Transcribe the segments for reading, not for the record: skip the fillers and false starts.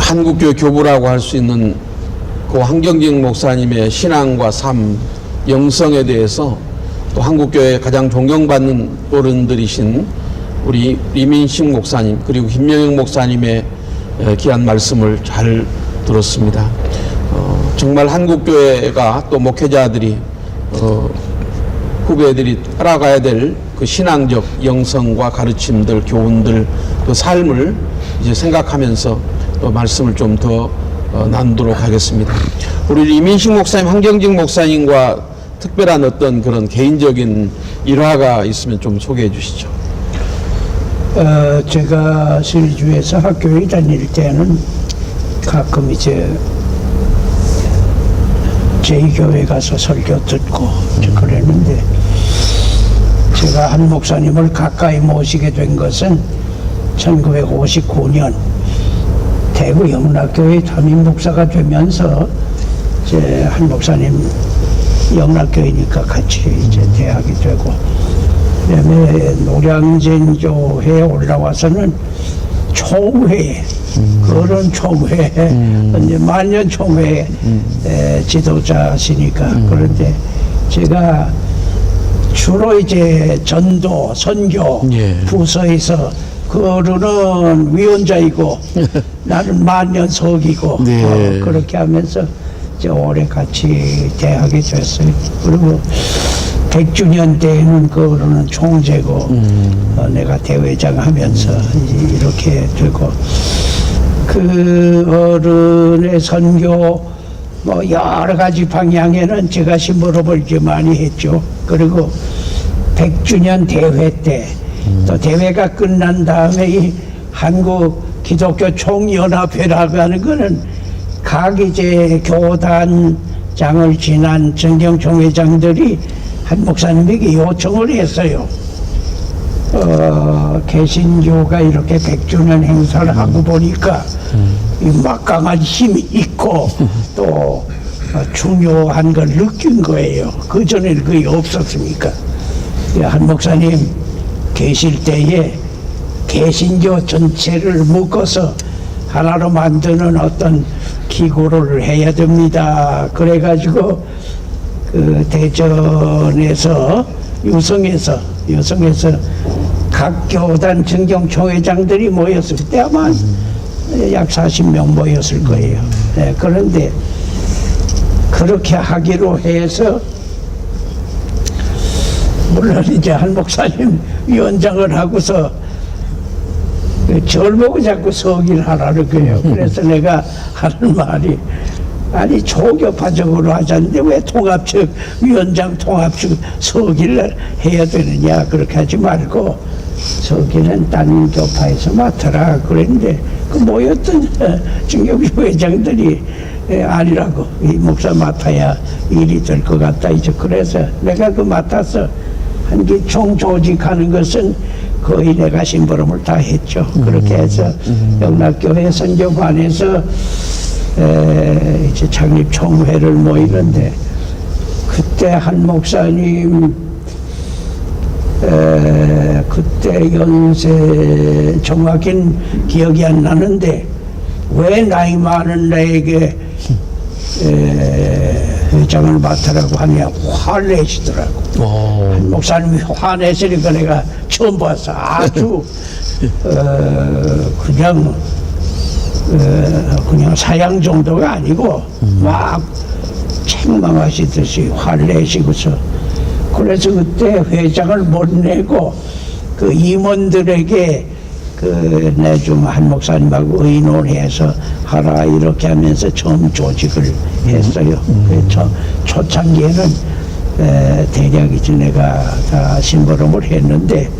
한국교회 교부라고 할 수 있는 그 황경직 목사님의 신앙과 삶, 영성에 대해서 또 한국교회의 가장 존경받는 어른들이신 우리 이민식 목사님 그리고 김명영 목사님의 귀한 말씀을 잘 들었습니다. 정말 한국교회가 또 목회자들이 후배들이 따라가야 될 그 신앙적 영성과 가르침들, 교훈들, 그 삶을 이제 생각하면서 또 말씀을 좀 더 나누도록 하겠습니다. 우리 이민식 목사님, 황경직 목사님과 특별한 어떤 그런 개인적인 일화가 있으면 좀 소개해 주시죠. 제가 실주에서 학교에 다닐 때는 가끔 이제 제2교회 가서 설교 듣고 그랬는데, 제가 한 목사님을 가까이 모시게 된 것은 1959년 대구 영락교회 담임 목사가 되면서 이제 한 목사님 영락교회니까 같이 이제 대학이 되고, 그다음에 노량진교회에 올라와서는 총회, 그런 총회, 이제 만년 총회 지도자시니까. 그런데 제가 주로 이제 전도, 선교 부서에서 그거는 위원장이고 나는 만년석이고 그렇게 하면서 이제 오래 같이 대하게 됐어요. 그리고 100주년 때에는 그거는 총재고 내가 대회장 하면서 이렇게 되고, 그 어른의 선교 뭐 여러 가지 방향에는 제가 심부름을 이제 많이 했죠. 그리고 100주년 대회 때 또 대회가 끝난 다음에 이 한국 기독교 총연합회라고 하는 거는 각 이제 교단장을 지난 정경총회장들이 한 목사님에게 요청을 했어요. 개신교가 이렇게 100주년 행사를 하고 보니까 이 막강한 힘이 있고 또 중요한 걸 느낀 거예요. 그전에는 그게 없었으니까. 한 목사님 계실 때에 개신교 전체를 묶어서 하나로 만드는 어떤 기구를 해야 됩니다. 그래가지고 그 대전에서 유성에서 각 교단 정경총회장들이 모였을 때 아마 약 40명 모였을 거예요. 네, 그런데 그렇게 하기로 해서, 물론 이제 한 목사님 위원장을 하고서 절 보고 자꾸 서기를 하라는 거예요. 그래서 내가 하는 말이, 아니 조교파적으로 하자는데 왜 통합측 위원장 통합측 서기를 해야 되느냐, 그렇게 하지 말고 서기는 딴 교파에서 맡아라 그랬는데, 그 모였던 정경부 회장들이 아니라고, 이 목사 맡아야 일이 될 것 같다 이제. 그래서 내가 그 맡아서 한 게 총조직하는 것은 거의 내가 심부름을 다 했죠. 그렇게 해서 영락교회 선교관에서 이제 창립 총회를 모이는데, 그때 한 목사님 그때 연세 정확히는 기억이 안 나는데 왜 나이 많은 나에게 회장을 맡으라고 하냐 화를 내시더라고. 한 목사님이 화내시니까 내가 처음 봤어. 아주 그냥 사양 정도가 아니고 막 책망하시듯이 화를 내시고서, 그래서 그때 회장을 못 내고 그 임원들에게 내 좀 한 목사님하고 의논해서 하라 이렇게 하면서 처음 조직을 했어요. 초창기에는 대략 이제 내가 다 심부름을 했는데,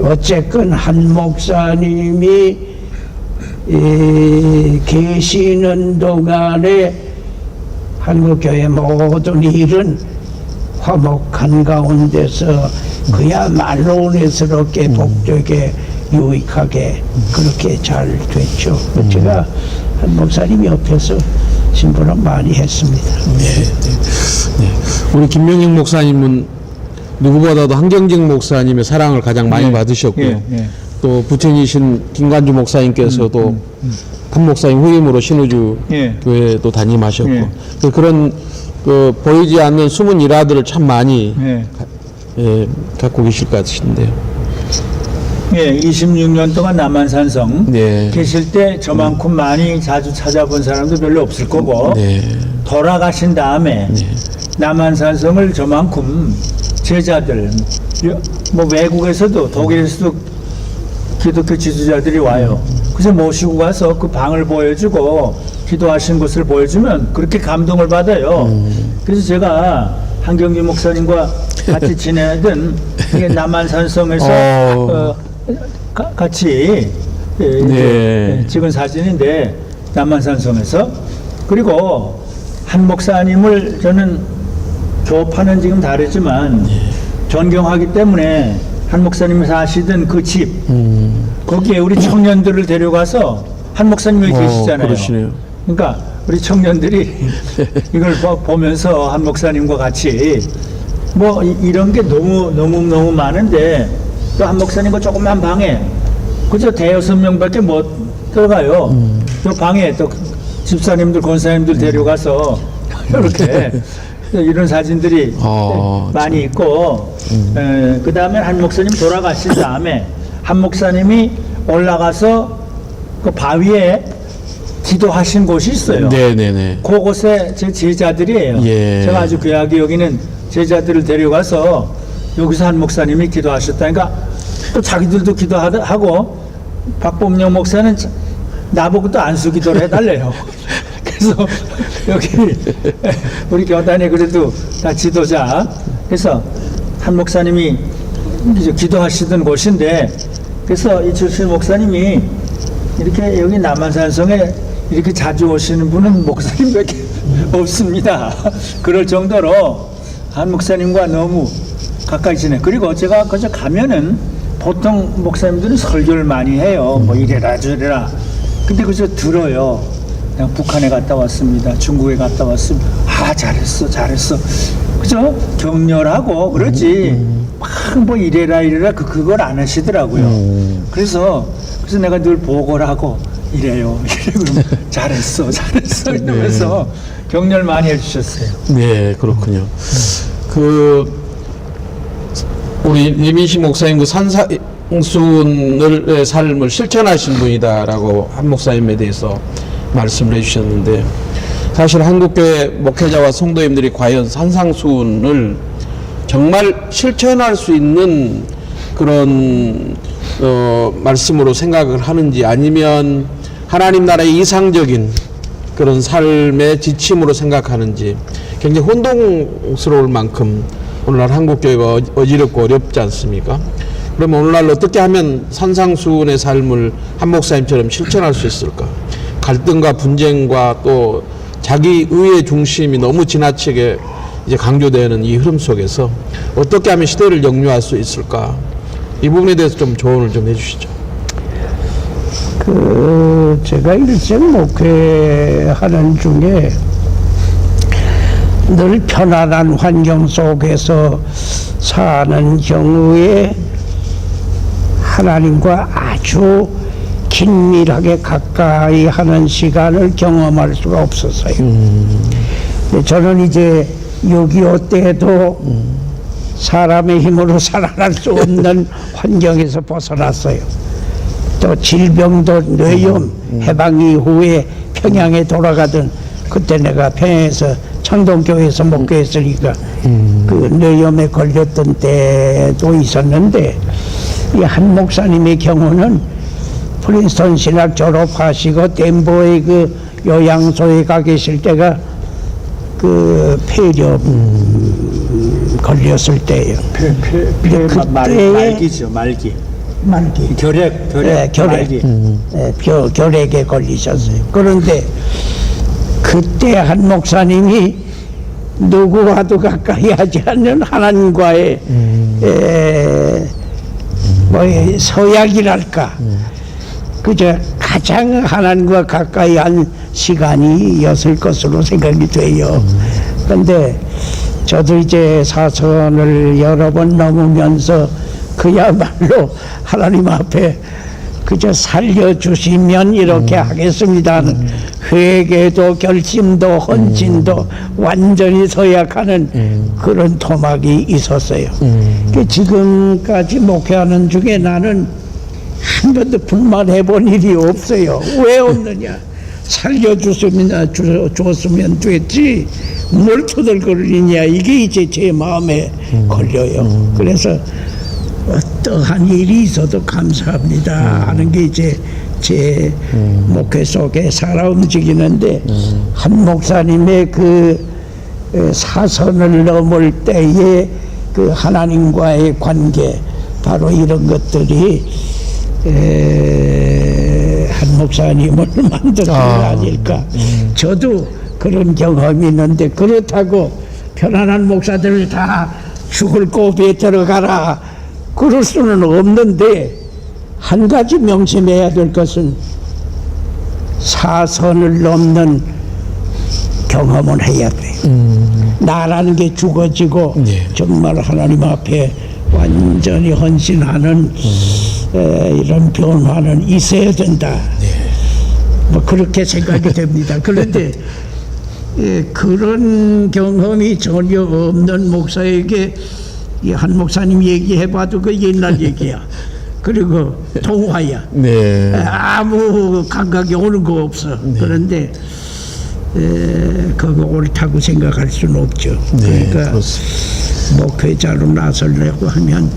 어쨌건 한 목사님이 계시는 동안에 한국교회 모든 일은 화목한 가운데서 그야말로 은혜스럽게 복되게 유익하게 그렇게 잘 됐죠. 제가 한 목사님 옆에서 심부름 많이 했습니다. 네. 우리 김명영 목사님은 누구보다도 황경직 목사님의 사랑을 가장 많이 받으셨고요. 또 부친이신 김관주 목사님께서도 한 목사님 후임으로 신우주 예. 교회도 담임하셨고 예. 그런 그 보이지 않는 숨은 일화들을 참 많이 예. 갖고 계실 것 같으신데요. 예, 26년 동안 남한산성 네. 계실 때 저만큼 많이 자주 찾아본 사람도 별로 없을 거고 네. 돌아가신 다음에 남한산성을 저만큼 제자들 뭐 외국에서도 독일에서도 기독교 지도자들이 와요. 그래서 모시고 가서 그 방을 보여주고 기도하신 곳을 보여주면 그렇게 감동을 받아요. 그래서 제가 한경규 목사님과 같이 지내던 이게 남한산성에서 같이 네. 찍은 사진인데 남한산성에서 그리고 한 목사님을 저는 교파는 지금 다르지만 존경하기 때문에 한 목사님이 사시던 그 집 거기에 우리 청년들을 데려가서 한 목사님이 계시잖아요. 그러시네요. 그러니까 우리 청년들이 이걸 보면서 한 목사님과 같이 뭐 이런 게 너무 많은데 또 한 목사님과 조그만 방에 그저 대여섯 명밖에 못 들어가요. 그 방에 또 집사님들 권사님들 데려가서 이렇게 이런 사진들이 많이 있고 그 다음에 한 목사님 돌아가신 다음에 한 목사님이 올라가서 그 바위에 기도하신 곳이 있어요. 네네네. 그곳에 제 제자들이에요. 예. 제가 아주 귀하게 여기는 제자들을 데려가서 여기서 한 목사님이 기도하셨다니까 또 자기들도 기도하고 박범영 목사는 나보고 또 안수 기도를 해달래요. 그래서 여기 우리 교단에 그래도 다 지도자 그래서 한 목사님이 이제 기도하시던 곳인데 그래서 이철수 목사님이 이렇게 여기 남한산성에 이렇게 자주 오시는 분은 목사님밖에 없습니다. 그럴 정도로 한 목사님과 너무 가까이 지내. 그리고 제가 그저 가면은 보통 목사님들은 설교를 많이 해요. 뭐 이래라 저래라. 근데 그저 들어요. 그냥 북한에 갔다 왔습니다. 중국에 갔다 왔습니다. 아 잘했어. 그죠? 격렬하고 그러지. 막 뭐 이래라 그걸 안 하시더라고요. 그래서 내가 늘 보고를 하고 이래요. 그러면 잘했어 이러면서 격렬 많이 해주셨어요. 네, 그렇군요. 우리 이민식 목사님 그 산상수훈의 삶을 실천하신 분이다라고 한 목사님에 대해서 말씀을 해주셨는데 사실 한국교회 목회자와 성도님들이 과연 산상수훈을 정말 실천할 수 있는 그런 말씀으로 생각을 하는지 아니면 하나님 나라의 이상적인 그런 삶의 지침으로 생각하는지 굉장히 혼동스러울 만큼 오늘날 한국교회가 어지럽고 어렵지 않습니까? 그러면 오늘날 어떻게 하면 산상수훈의 삶을 한 목사님처럼 실천할 수 있을까? 갈등과 분쟁과 또 자기 의의 중심이 너무 지나치게 이제 강조되는 이 흐름 속에서 어떻게 하면 시대를 역류할 수 있을까? 이 부분에 대해서 좀 조언을 좀 해주시죠. 제가 일생 목회하는 중에 늘 편안한 환경 속에서 사는 경우에 하나님과 아주 긴밀하게 가까이 하는 시간을 경험할 수가 없었어요. 저는 이제 6.25 때도 사람의 힘으로 살아날 수 없는 환경에서 벗어났어요. 또 질병도 뇌염 해방 이후에 평양에 돌아가던 그때 내가 평양에서 창동교회에서 목회했으니까 그 뇌염에 걸렸던 때도 있었는데 이 한 목사님의 경우는 프린스턴 신학 졸업하시고 덴버의 그 요양소에 가 계실 때가 그 폐렴 걸렸을 때예요. 말기죠, 말기. 결핵 말기. 결핵에 걸리셨어요. 그런데 그때 한 목사님이 누구와도 가까이 하지 않는 하나님과의 서약이랄까. 그저 가장 하나님과 가까이 한 시간이었을 것으로 생각이 돼요. 그런데 저도 이제 사선을 여러 번 넘으면서 그야말로 하나님 앞에 그저 살려주시면 이렇게 하겠습니다 하는 회개도 결심도 헌신도 완전히 서약하는 그런 토막이 있었어요. 그 지금까지 목회하는 중에 나는 한 번도 불만해 본 일이 없어요. 왜 없느냐? 줬으면 됐지 뭘 투덜거리냐, 이게 이제 제 마음에 걸려요. 그래서 어떠한 일이 있어도 감사합니다 하는 게 이제 제 목회 속에 살아 움직이는데, 한 목사님의 그 사선을 넘을 때의 그 하나님과의 관계, 바로 이런 것들이 한 목사님을 만든 게 아닐까. 저도 그런 경험이 있는데, 그렇다고 편안한 목사들 다 죽을 고비에 들어가라 그럴 수는 없는데, 한 가지 명심해야 될 것은 사선을 넘는 경험은 해야 돼요. 나라는 게 죽어지고 정말 하나님 앞에 완전히 헌신하는 이런 변화는 있어야 된다. 뭐 그렇게 생각이 됩니다. 그런데 그런 경험이 전혀 없는 목사에게 이 한 목사님 얘기해봐도 그 옛날 얘기야. 그리고 동화야. 아무 감각이 오는 거 없어. 그런데 그거 옳다고 생각할 수는 없죠. 그러니까 목회자로 나서려고 하면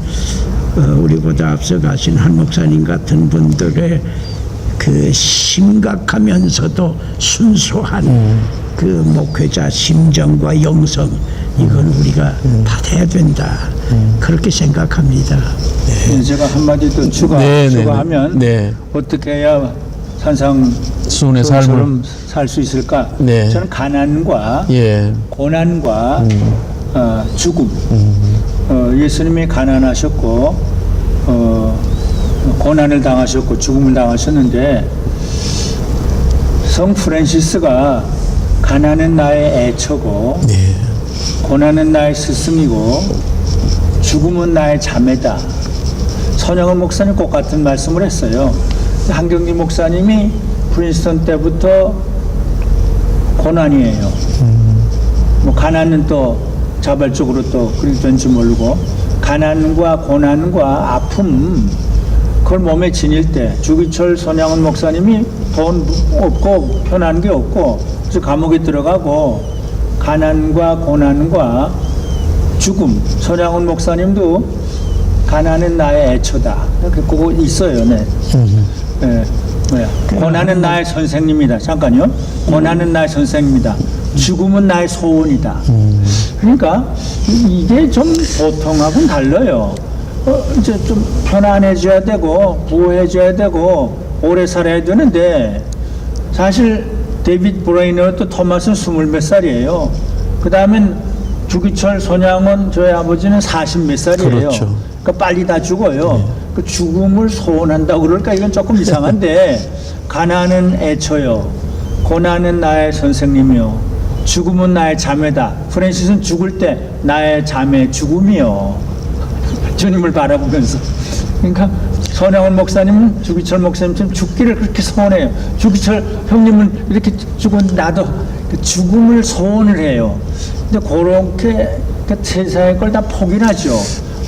우리보다 앞서가신 한 목사님 같은 분들의 그 심각하면서도 순수한 그 목회자 심정과 영성, 이건 우리가 받아야 된다. 그렇게 생각합니다. 제가 한마디 더 추가하면 어떻게 해야 수훈의 산상처럼 살 수 있을까? 저는 가난과 고난과 죽음, 예수님이 가난하셨고 고난을 당하셨고 죽음을 당하셨는데, 성 프란시스가 가난은 나의 애처고 고난은 나의 스승이고 죽음은 나의 자매다. 선영은 목사님 꼭 같은 말씀을 했어요. 한경기 목사님이 프린스턴 때부터 고난이에요. 뭐 가난은 또 자발적으로 또 그랬던지 모르고, 가난과 고난과 아픔, 그걸 몸에 지닐 때, 주기철 손양은 목사님이 돈 없고 편한 게 없고 그래서 감옥에 들어가고, 가난과 고난과 죽음, 손양은 목사님도 가난은 나의 애처다. 그거 있어요. 고난은 나의 선생님이다. 잠깐요. 고난은 나의 선생님이다. 죽음은 나의 소원이다. 그러니까 이게 좀 보통하고는 달라요. 이제 좀 편안해져야 되고 보호해줘야 되고 오래 살아야 되는데, 사실 데이빗 브레이너 또 토마스는 20몇 살이에요. 그 다음엔 주기철, 손양원, 저희 아버지는 40몇 살이에요. 그러니까 빨리 다 죽어요. 그 죽음을 소원한다고 그럴까? 이건 조금 이상한데, 가난은 애처요, 고난은 나의 선생님이요, 죽음은 나의 자매다. 프란시스는 죽을 때 나의 자매 죽음이요, 주님을 바라보면서. 그러니까 손양원 목사님은 주기철 목사님처럼 죽기를 그렇게 소원해요. 주기철 형님은 이렇게 죽었는데 나도 그 죽음을 소원을 해요. 근데 그렇게 세상의 걸 다 포기하죠.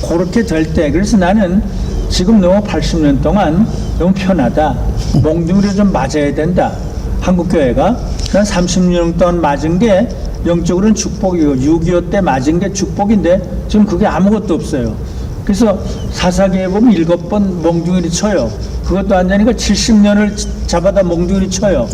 그렇게 될 때, 그래서 나는 지금 너무 80년 동안 너무 편하다. 몽둥이를 좀 맞아야 된다. 한국교회가 난 30년 동안 맞은 게 영적으로는 축복이고 6.25 때 맞은 게 축복인데 지금 그게 아무것도 없어요. 그래서 사사기에 보면 7번 몽둥이를 쳐요. 그것도 안 되니까 70년을 잡아다 몽둥이를 쳐요.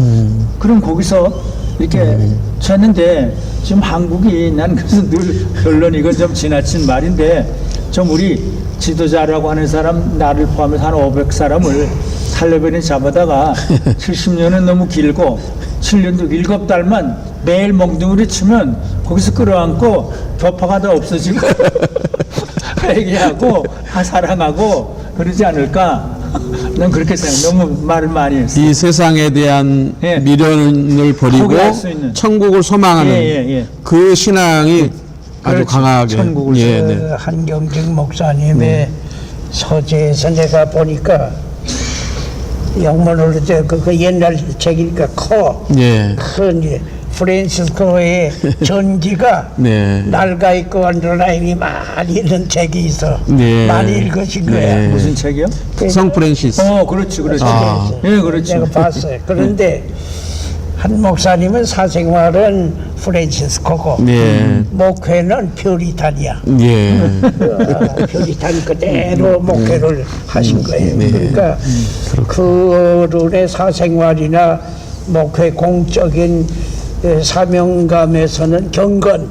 그럼 거기서 이렇게 쳤는데, 지금 한국이, 난 그래서 늘 결론, 이건 좀 지나친 말인데, 좀 우리 지도자라고 하는 사람, 나를 포함해서 한 500사람을 탈레반이 잡아다가 70년은 너무 길고 7년도 7달만 매일 몽둥이를 치면 거기서 끌어안고 교파가 다 없어지고 회개하고 다 사랑하고 그러지 않을까? 난 그렇게 생각. 너무 말을 많이 했어. 이 세상에 대한 미련을 버리고 포기할 수 있는. 천국을 소망하는 그 신앙이 아주 그렇죠. 강하게. 천국을 한경직 목사님의 서재에서 내가 보니까 영문으로 그 옛날 책이니까 예. 큰 프란시스코의 전기가 네. 낡아 있고 언더라인이 많이 있는 책이 있어. 네. 많이 읽으신 거야. 네. 무슨 책이요? 성 프랜시스. 그렇지, 그렇지. 아. 예, 그렇지. 내가 봤어요. 그런데 한 목사님은 사생활은 프란시스코고 네. 목회는 퓨리탄이야. 예. 퓨리탄 그대로 목회를 하신 거예요. 네. 그러니까 그분의 사생활이나 목회 공적인 사명감에서는 경건,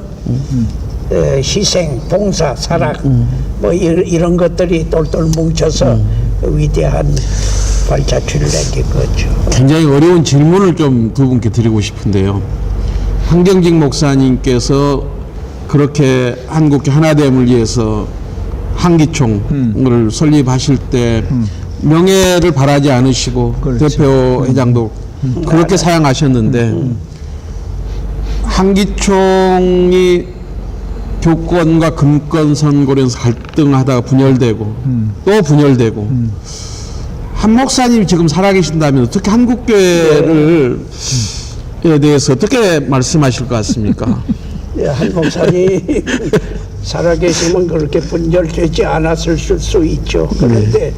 희생, 봉사, 사랑 뭐 이런 것들이 똘똘 뭉쳐서 위대한 발자취를 남긴 거죠. 굉장히 어려운 질문을 좀 두 분께 드리고 싶은데요. 황경직 목사님께서 그렇게 한국교 하나됨을 위해서 한기총을 설립하실 때 명예를 바라지 않으시고 그렇죠. 대표 회장도 그렇게 사양하셨는데 한기총이 교권과 금권 선고에서 갈등하다가 분열되고 또 분열되고 한 목사님이 지금 살아계신다면 어떻게 한국교회를 에 대해서 어떻게 말씀하실 것 같습니까? 예, 한 목사님 살아계시면 그렇게 분열되지 않았을 수 있죠. 그런데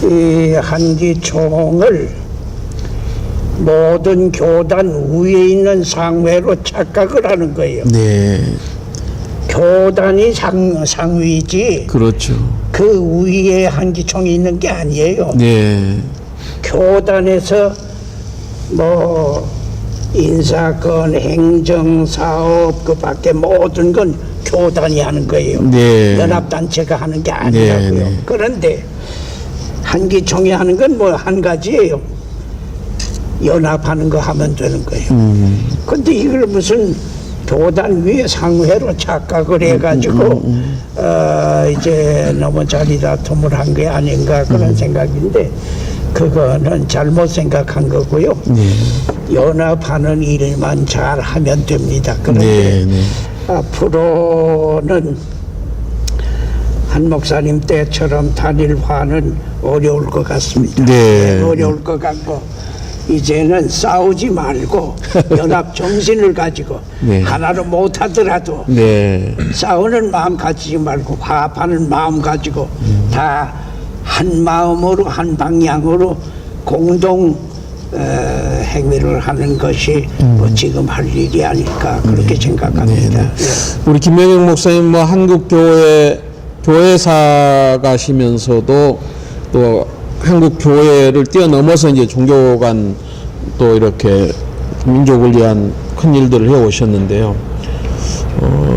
이 한기총을 모든 교단 위에 있는 상회로 착각을 하는 거예요. 네, 교단이 상위지 그렇죠. 그 위에 한기총이 있는 게 아니에요. 네, 교단에서 뭐 인사건, 행정, 사업 그 밖에 모든 건 교단이 하는 거예요. 네. 연합단체가 하는 게 아니라고요. 네, 네. 그런데 한기총이 하는 건 뭐 한 가지예요. 연합하는 거 하면 되는 거예요. 근데 이걸 무슨 교단 위에 상회로 착각을 해가지고 이제 너무 자리다툼을 한 게 아닌가 그런 생각인데 그거는 잘못 생각한 거고요. 연합하는 일만 잘 하면 됩니다. 그런데 네, 네. 앞으로는 한 목사님 때처럼 단일화는 어려울 것 같습니다. 네. 어려울 것 같고 이제는 싸우지 말고 연합 정신을 가지고 네. 하나로 못하더라도 네, 싸우는 마음 가지지 말고 화합하는 마음 가지고 다 한 마음으로 한 방향으로 공동 행위를 하는 것이 뭐 지금 할 일이 아닐까 그렇게 생각합니다. 예. 우리 김명영 목사님 뭐 한국교회 교회사가시면서도 또 한국 교회를 뛰어넘어서 이제 종교 간 또 이렇게 민족을 위한 큰 일들을 해 오셨는데요.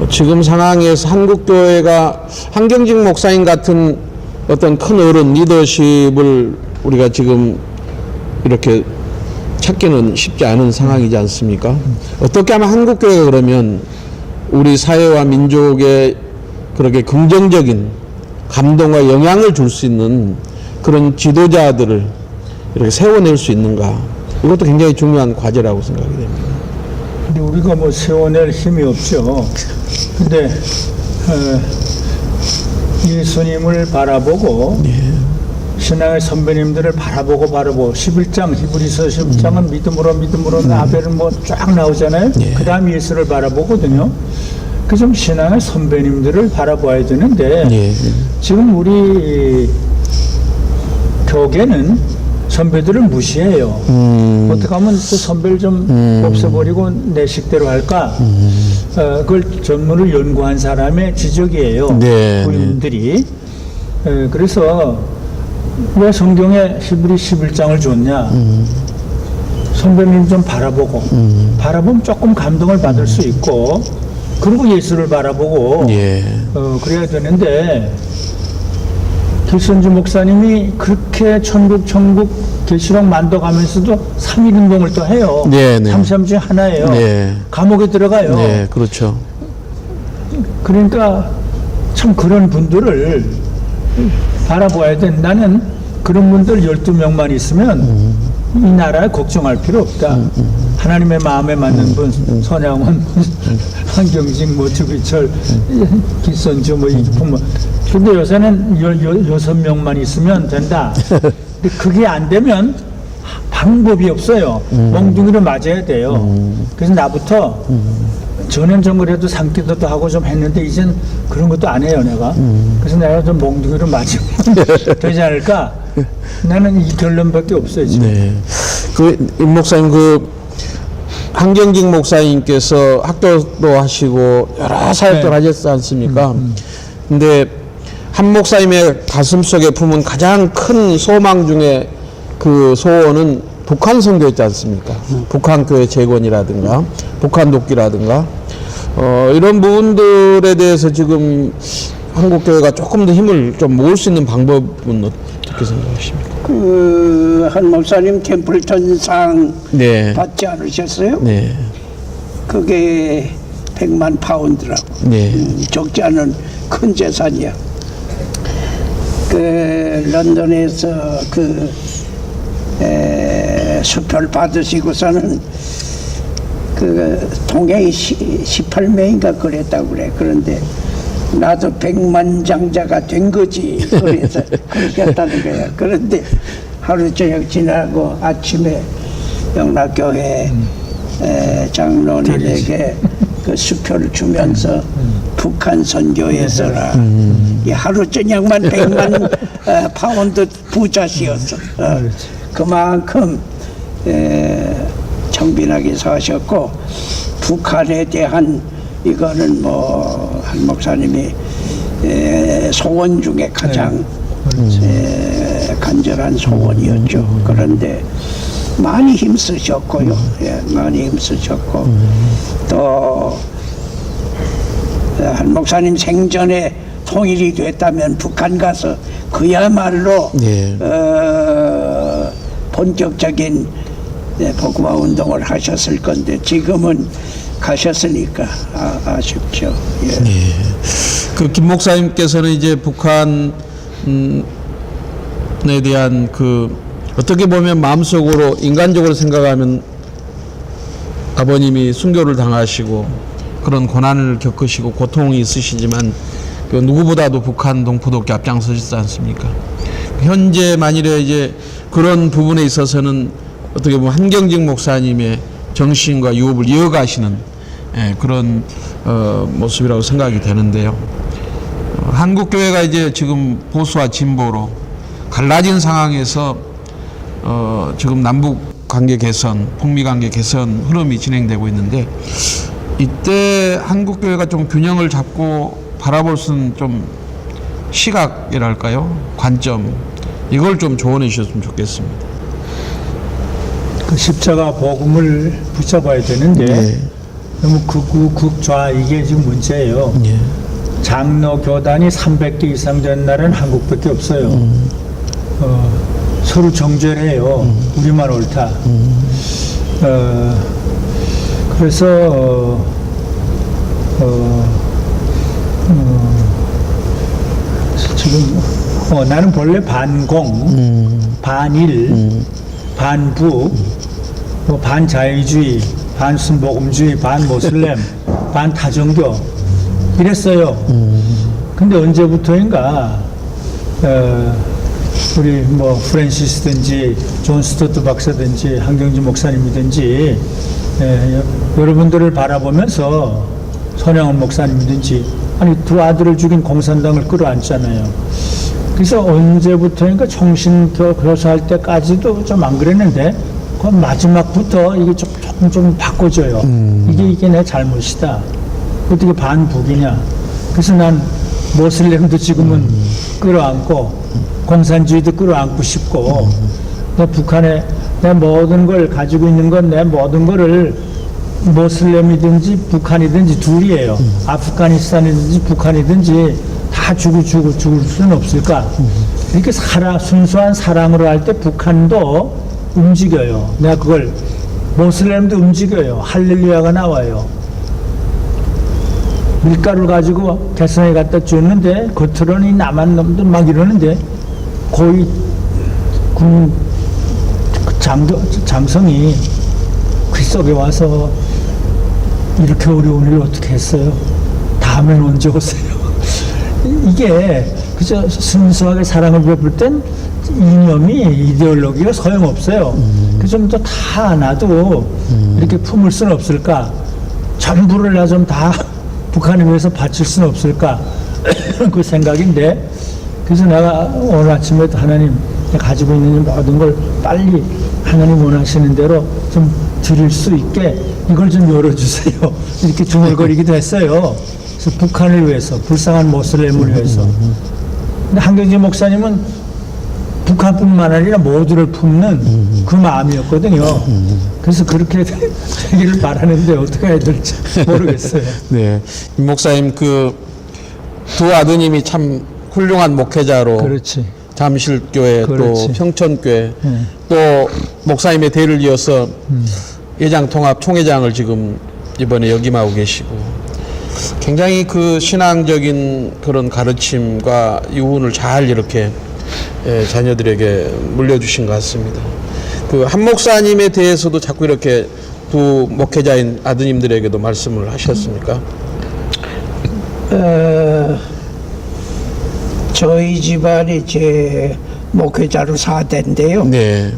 지금 상황에서 한국교회가 한경직 목사님 같은 어떤 큰 어른 리더십을 우리가 지금 이렇게 찾기는 쉽지 않은 상황이지 않습니까? 어떻게 하면 한국교회가 그러면 우리 사회와 민족에 그렇게 긍정적인 감동과 영향을 줄 수 있는 그런 지도자들을 이렇게 세워낼 수 있는가? 이것도 굉장히 중요한 과제라고 생각이 됩니다. 근데 우리가 뭐 세워낼 힘이 없죠. 근데 예수님을 바라보고 신앙의 선배님들을 바라보고 11장 히브리서 11장은 믿음으로 아벨은 뭐 쫙 나오잖아요. 그 다음 예수를 바라보거든요. 그 좀 신앙의 선배님들을 바라봐야 되는데 지금 우리 교계는 선배들을 무시해요. 어떻게 하면 그 선배를 좀 없애버리고 내 식대로 할까? 그걸 전문을 연구한 사람의 지적이에요. 네, 부인들이. 그래서 왜 성경에 히브리 11장을 줬냐? 선배님 좀 바라보고 바라보면 조금 감동을 받을 수 있고 그리고 예수를 바라보고 그래야 되는데 길선주 목사님이 그렇게 천국 계시록 만들어가면서도 3.1운동을 또 해요. 삼시함 중에 하나예요. 감옥에 들어가요. 네, 그렇죠. 그러니까 참 그런 분들을 바라봐야 돼. 나는 그런 분들 12명만 있으면 이 나라 걱정할 필요 없다. 하나님의 마음에 맞는 분, 선양원, 한경직, 뭐 주기철, 기선주, 뭐 이기품, 뭐. 근데 요새는 6명만 있으면 된다. 근데 그게 안 되면 방법이 없어요. 몽둥이를 맞아야 돼요. 그래서 나부터 전염정글에도 산기도도 하고 좀 했는데 이젠 그런 것도 안 해요, 내가. 그래서 내가 좀 몽둥이를 맞으면 되지 않을까? 나는 이 결론밖에 없어요, 지금. 네. 임 목사님, 한경직 목사님께서 학교도 하시고 여러 사역들 네. 하셨지 않습니까? 근데 한 목사님의 가슴 속에 품은 가장 큰 소망 중에 그 소원은 북한 선교였지 않습니까? 북한 교회 재건이라든가 북한 돕기라든가 이런 부분들에 대해서 지금 한국 교회가 조금 더 힘을 좀 모을 수 있는 방법은 어떻게 생각하십니까? 한 목사님 템플턴상 네. 받지 않으셨어요? 네. 그게 100만 파운드라고. 네. 적지 않은 큰 재산이야. 런던에서 수표를 받으시고서는 동행이 18명인가 그랬다고 그래. 그런데 나도 100만 장자가 된 거지. 그래서 그렇게 했다는 거야. 그런데 하루 저녁 지나고 아침에 영락교회 장로님에게 그 수표를 주면서 북한 선교에서라 이 하루 저녁만 100만 파운드 부자시였어. 그만큼 정빈하게 사셨고 북한에 대한 이거는 한 목사님이 소원 중에 가장 간절한 소원이었죠. 그런데 많이 힘쓰셨고요. 많이 힘쓰셨고 또 한 목사님 생전에 통일이 됐다면 북한 가서 그야말로 네. 본격적인 복음화 운동을 하셨을 건데 지금은 가셨으니까 아쉽죠. 예. 네. 김 목사님께서는 이제 북한에 대한 어떻게 보면 마음속으로 인간적으로 생각하면 아버님이 순교를 당하시고 그런 고난을 겪으시고 고통이 있으시지만 누구보다도 북한 동포독기 앞장서셨지 않습니까? 현재 만일에 이제 그런 부분에 있어서는 어떻게 보면 한경직 목사님의 정신과 유업을 이어가시는 그런 모습이라고 생각이 되는데요. 한국 교회가 이제 지금 보수와 진보로 갈라진 상황에서 지금 남북 관계 개선, 북미 관계 개선 흐름이 진행되고 있는데 이때 한국 교회가 좀 균형을 잡고 바라볼 수 있는 좀 시각이랄까요? 관점 이걸 좀 조언해 주셨으면 좋겠습니다. 그 십자가 복음을 붙잡아야 되는데 네. 너무 극좌 이게 지금 문제예요. 예. 장로 교단이 300개 이상 된 나라는 한국밖에 없어요. 서로 정죄해요. 우리만 옳다. 그래서 지금 나는 본래 반공, 반일, 반북, 반자유주의, 반순복음주의, 반모슬렘, 반타종교 이랬어요. 근데 언제부터인가 우리 프랜시스든지 존 스토트 박사든지 한경직 목사님이든지 여러분들을 바라보면서 선양원 목사님이든지 두 아들을 죽인 공산당을 끌어안잖아요. 그래서 언제부터인가 총신교사할 때까지도 좀 안 그랬는데 그 마지막부터 이게 조금 바꿔줘요. 이게 내 잘못이다. 어떻게 반북이냐. 그래서 난 모슬렘도 지금은 끌어안고 공산주의도 끌어안고 싶고 내 북한에 내 모든 걸 가지고 있는 건 내 모든 거를 모슬렘이든지 북한이든지 둘이에요. 아프가니스탄이든지 북한이든지 다 죽을 수는 없을까? 이렇게 순수한 사랑으로 할 때 북한도 움직여요. 내가 그걸 모슬렘도 움직여요. 할렐루야가 나와요. 밀가루를 가지고 개성에 갖다 줬는데 겉으로는 남한 놈들 막 이러는데 거의 장성이 글 속에 와서 이렇게 어려운 일 어떻게 했어요? 다음엔 언제 오세요? 이게 그저 순수하게 사랑을 베풀 땐 이념이 이데올로기가 소용없어요. 그 좀 더 다 놔도 이렇게 품을 수는 없을까? 전부를 나 좀 다 북한을 위해서 바칠 수는 없을까? 그 생각인데, 그래서 내가 오늘 아침에도 하나님 가지고 있는 모든 걸 빨리 하나님 원하시는 대로 좀 드릴 수 있게 이걸 좀 열어주세요. 이렇게 중얼거리기도 했어요. 그래서 북한을 위해서, 불쌍한 모슬렘을 위해서. 근데 한경재 목사님은 북한뿐만 아니라 모두를 품는 그 마음이었거든요. 그래서 그렇게 되기를 바라는데 어떻게 해야 될지 모르겠어요. 네. 임 목사님 그 두 아드님이 참 훌륭한 목회자로 그렇지. 잠실교회 그렇지. 또 평천교회 또 목사님의 대를 이어서 예장통합 총회장을 지금 이번에 역임하고 계시고 굉장히 그 신앙적인 그런 가르침과 유훈을 잘 이렇게 자녀들에게 물려주신 것 같습니다. 그 한 목사님에 대해서도 자꾸 이렇게 두 목회자인 아드님들에게도 말씀을 하셨습니까? 저희 집안이 제 목회자로 4대인데요. 네.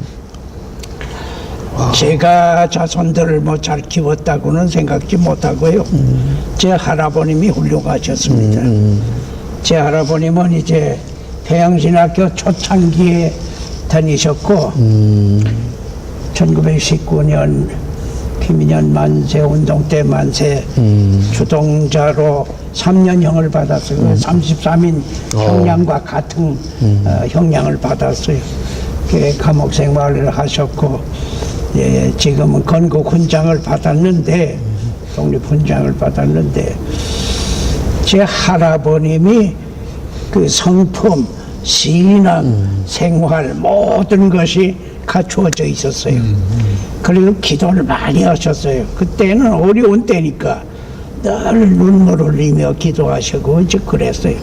제가 자손들을 뭐 잘 키웠다고는 생각지 못하고요. 제 할아버님이 훌륭하셨습니다. 제 할아버님은 이제 평양신학교 초창기에 다니셨고 1919년 김인현 만세 운동 때 만세 주동자로 3년형을 받았어요. 33인 형량과 같은 형량을 받았어요. 감옥 생활을 하셨고 지금은 건국 훈장을 받았는데 독립 훈장을 받았는데 제 할아버님이 그 성품, 신앙, 생활 모든 것이 갖추어져 있었어요. 그리고 기도를 많이 하셨어요. 그때는 어려운 때니까 늘 눈물 흘리며 기도하시고 이제 그랬어요.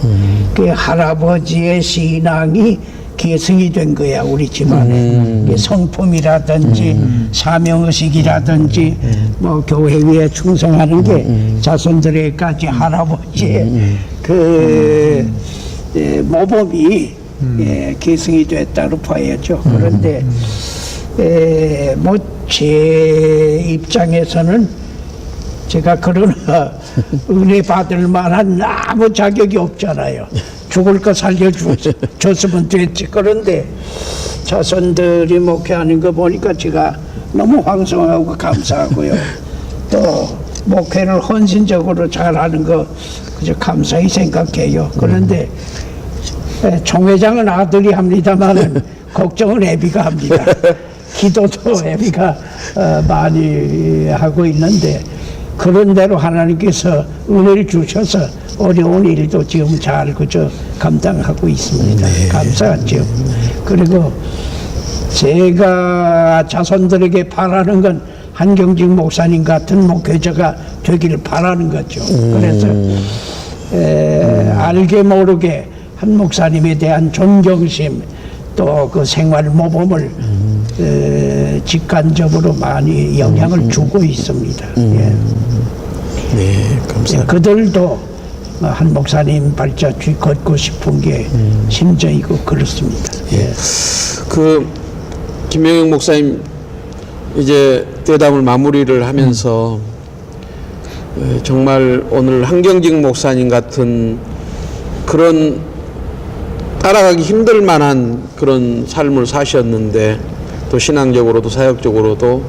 그 할아버지의 신앙이 계승이 된 거야 우리 집안에. 성품이라든지 사명의식이라든지 뭐 교회 위에 충성하는 게 자손들에게까지 할아버지의 그 모범이 계승이 됐다고 봐야죠. 그런데 뭐 제 입장에서는 제가 그런 은혜 받을 만한 아무 자격이 없잖아요. 죽을 거 살려줬으면 됐지. 그런데 자손들이 목회하는 거 보니까 제가 너무 황송하고 감사하고요. 또 목회를 헌신적으로 잘하는 거 그저 감사히 생각해요. 그런데 총회장은 아들이 합니다만은 걱정은 애비가 합니다. 기도도 애비가 많이 하고 있는데 그런 대로 하나님께서 은혜를 주셔서 어려운 일도 지금 잘 그저 감당하고 있습니다. 감사하죠. 그리고 제가 자손들에게 바라는 건 한경직 목사님 같은 목회자가 되기를 바라는 거죠. 그래서 알게 모르게 한 목사님에 대한 존경심 또 그 생활 모범을 직간접으로 많이 영향을 주고 있습니다. 예. 네, 감사합니다. 그들도 한 목사님 발자 뒤 걷고 싶은 게 심정이고 그렇습니다. 예. 그 김영영 목사님 이제 대담을 마무리를 하면서 정말 오늘 한경직 목사님 같은 그런 따라가기 힘들 만한 그런 삶을 사셨는데 또 신앙적으로도 사역적으로도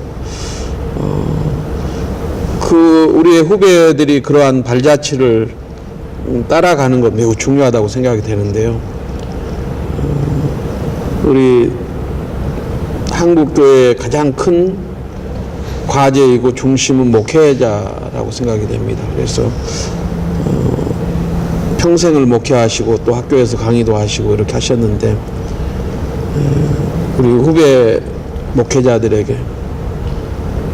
그 우리의 후배들이 그러한 발자취를 따라가는 것 매우 중요하다고 생각이 되는데요. 우리 한국교회의 가장 큰 과제이고 중심은 목회자라고 생각이 됩니다. 그래서 평생을 목회하시고 또 학교에서 강의도 하시고 이렇게 하셨는데 우리 후배 목회자들에게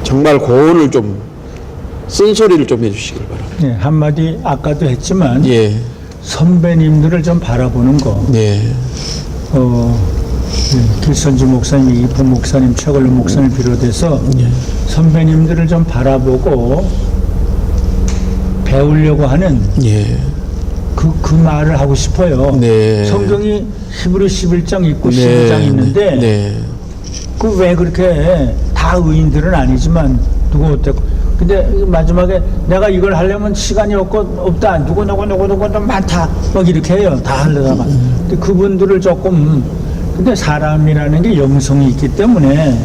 정말 고언을 좀 쓴소리를 좀 해주시길 바랍니다. 네, 한마디 아까도 했지만 예, 선배님들을 좀 바라보는 거. 예, 길선주 목사님, 이프 목사님, 최걸로 목사님 비롯해서 선배님들을 좀 바라보고 배우려고 하는 예. 그 말을 하고 싶어요. 네. 성경이 히브리 11장 있고 네. 12장 있는데 네. 그 왜 그렇게 다 의인들은 아니지만 누구 어때고 근데 마지막에 내가 이걸 하려면 시간이 없다 누구 많다 막 이렇게 해요. 다 하려다가 근데 그분들을 조금 근데 사람이라는 게 영성이 있기 때문에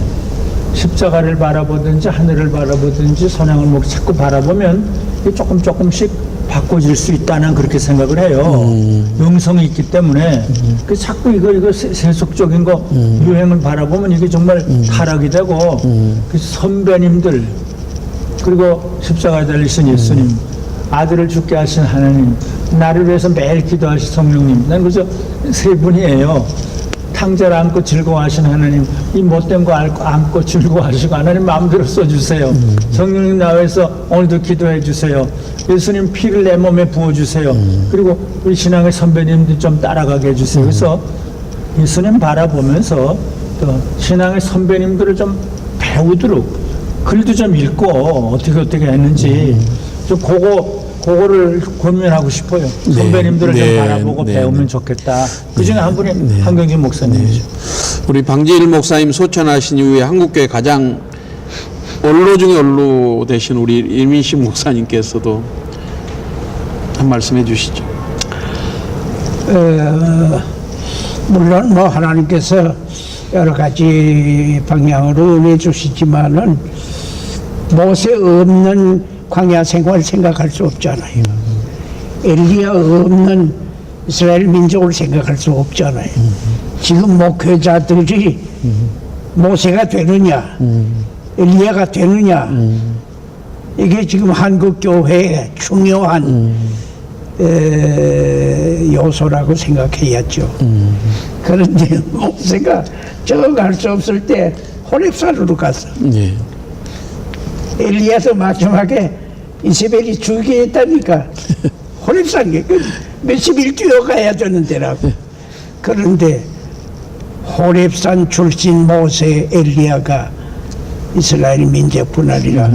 십자가를 바라보든지 하늘을 바라보든지 선양을 자꾸 바라보면 이게 조금씩 바꿔질 수 있다는 그렇게 생각을 해요. 영성이 있기 때문에 그 자꾸 이거 세속적인 거 유행을 바라보면 이게 정말 타락이 되고 그 선배님들 그리고 십자가에 달리신 예수님 아들을 죽게 하신 하나님 나를 위해서 매일 기도하신 성령님 난 그저 세 분이에요. 탕자를 안고 즐거워하신 하나님 이 못된 거 안고 즐거워하시고 하나님 마음대로 써주세요. 성령님 나와서 오늘도 기도해 주세요. 예수님 피를 내 몸에 부어주세요. 그리고 우리 신앙의 선배님들 좀 따라가게 해주세요. 그래서 예수님 바라보면서 또 신앙의 선배님들을 좀 배우도록 글도 좀 읽고 어떻게 했는지 좀 그거를 고민하고 싶어요. 선배님들을 좀 바라보고 배우면 좋겠다. 그 중에 한 분이 한경진 목사님이죠. 우리 방지일 목사님 소천하신 이후에 한국교회 가장 원로 중에 원로 되신 우리 이민식 목사님께서도 한 말씀 해주시죠. 물론 뭐 하나님께서 여러 가지 방향으로 은혜 주시지만은 모세 없는 광야 생활 생각할 수 없잖아요. 엘리야 없는 이스라엘 민족을 생각할 수 없잖아요. 지금 목회자들이 모세가 되느냐, 엘리야가 되느냐, 이게 지금 한국 교회의 중요한 요소라고 생각해야죠. 그런데 모세가 저거 갈 수 없을 때 호렙산으로 갔어. 예. 엘리야도 마지막에 이세벨이 죽게 했다니까 호렙산에 몇십 일 뛰어가야 되는 데라고. 그런데 호렙산 출신 모세 엘리야가 이스라엘 민족 분할이라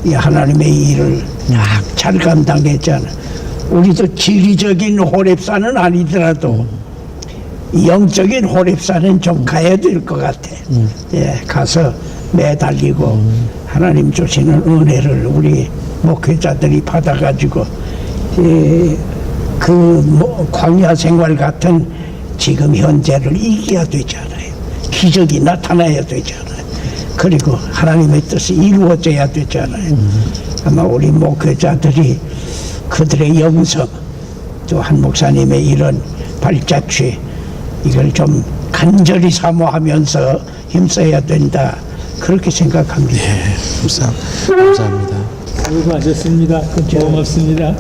이 하나님의 일을 잘 감당했잖아. 우리도 지리적인 호렙산은 아니더라도 영적인 호렙산은 좀 가야 될 것 같아. 예, 가서 매달리고 하나님 주시는 은혜를 우리 목회자들이 받아가지고 광야 생활 같은 지금 현재를 이겨야 되잖아요. 기적이 나타나야 되잖아요. 그리고 하나님의 뜻이 이루어져야 되잖아요. 아마 우리 목회자들이 그들의 영성 또 한 목사님의 이런 발자취 이걸 좀 간절히 사모하면서 힘써야 된다 그렇게 생각합니다. 네, 감사합니다. 수고하셨습니다. 고맙습니다.